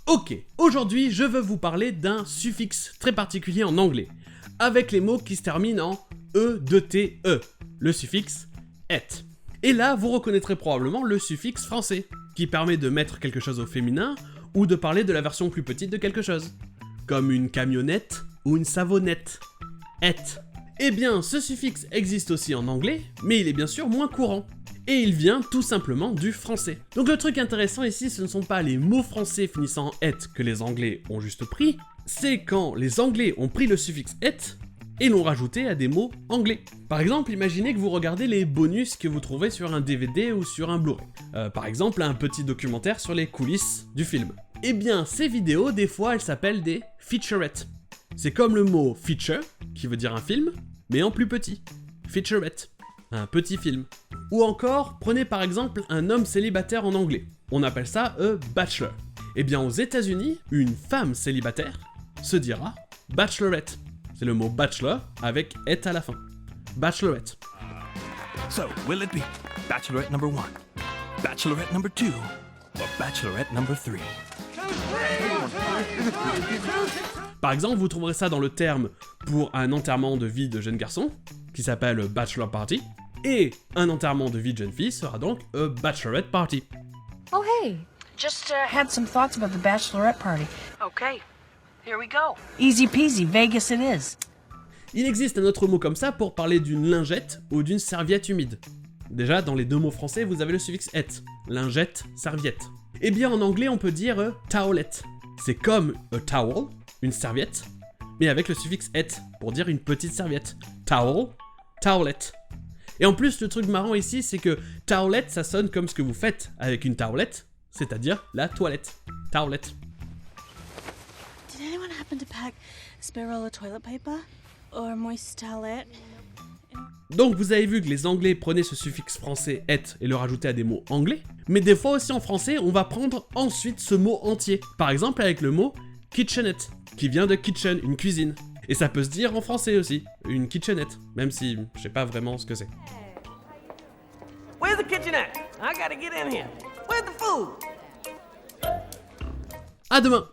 Ok, aujourd'hui je veux vous parler d'un suffixe très particulier en anglais, avec les mots qui se terminent en E-T-E, le suffixe et. Et là, vous reconnaîtrez probablement le suffixe français, qui permet de mettre quelque chose au féminin, ou de parler de la version plus petite de quelque chose, comme une camionnette ou une savonnette. Et. Eh bien, ce suffixe existe aussi en anglais, mais il est bien sûr moins courant. Et il vient tout simplement du français. Donc le truc intéressant ici, ce ne sont pas les mots français finissant en « et » que les anglais ont juste pris, c'est quand les anglais ont pris le suffixe « et » et l'ont rajouté à des mots anglais. Par exemple, imaginez que vous regardez les bonus que vous trouvez sur un DVD ou sur un Blu-ray. Par exemple, un petit documentaire sur les coulisses du film. Eh bien, ces vidéos, des fois, elles s'appellent des featurettes. C'est comme le mot « feature », qui veut dire un film, mais en plus petit. Featurette. Un petit film. Ou encore, prenez par exemple un homme célibataire en anglais. On appelle ça a bachelor. Eh bien aux États-Unis, une femme célibataire se dira bachelorette. C'est le mot bachelor avec et à la fin. Bachelorette. So, will it be bachelorette number 1, bachelorette number 2, or bachelorette number 3? Par exemple, vous trouverez ça dans le terme pour un enterrement de vie de jeune garçon, qui s'appelle bachelor party, et un enterrement de vie de jeune fille sera donc a bachelorette party. Oh hey, Just had some thoughts about the bachelorette party. okay, here we go. Easy peasy, Vegas it is. Il existe un autre mot comme ça pour parler d'une lingette ou d'une serviette humide. Déjà, dans les deux mots français, vous avez le suffixe et, lingette, serviette. Eh bien en anglais, on peut dire a towelette. C'est comme a towel, une serviette, mais avec le suffixe et pour dire une petite serviette. Towel, towelette. Et en plus, le truc marrant ici, c'est que towelette, ça sonne comme ce que vous faites avec une towelette, c'est-à-dire la toilette. Towelette. Did anyone happen to pack spare roll of toilet paper? Or moist towelette? Donc vous avez vu que les anglais prenaient ce suffixe français et le rajoutaient à des mots anglais, mais des fois aussi en français, on va prendre ensuite ce mot entier. Par exemple avec le mot kitchenette, qui vient de kitchen, une cuisine. Et ça peut se dire en français aussi, une kitchenette, même si je sais pas vraiment ce que c'est. Where's the kitchenette? I gotta get in here. Where's the food? À demain!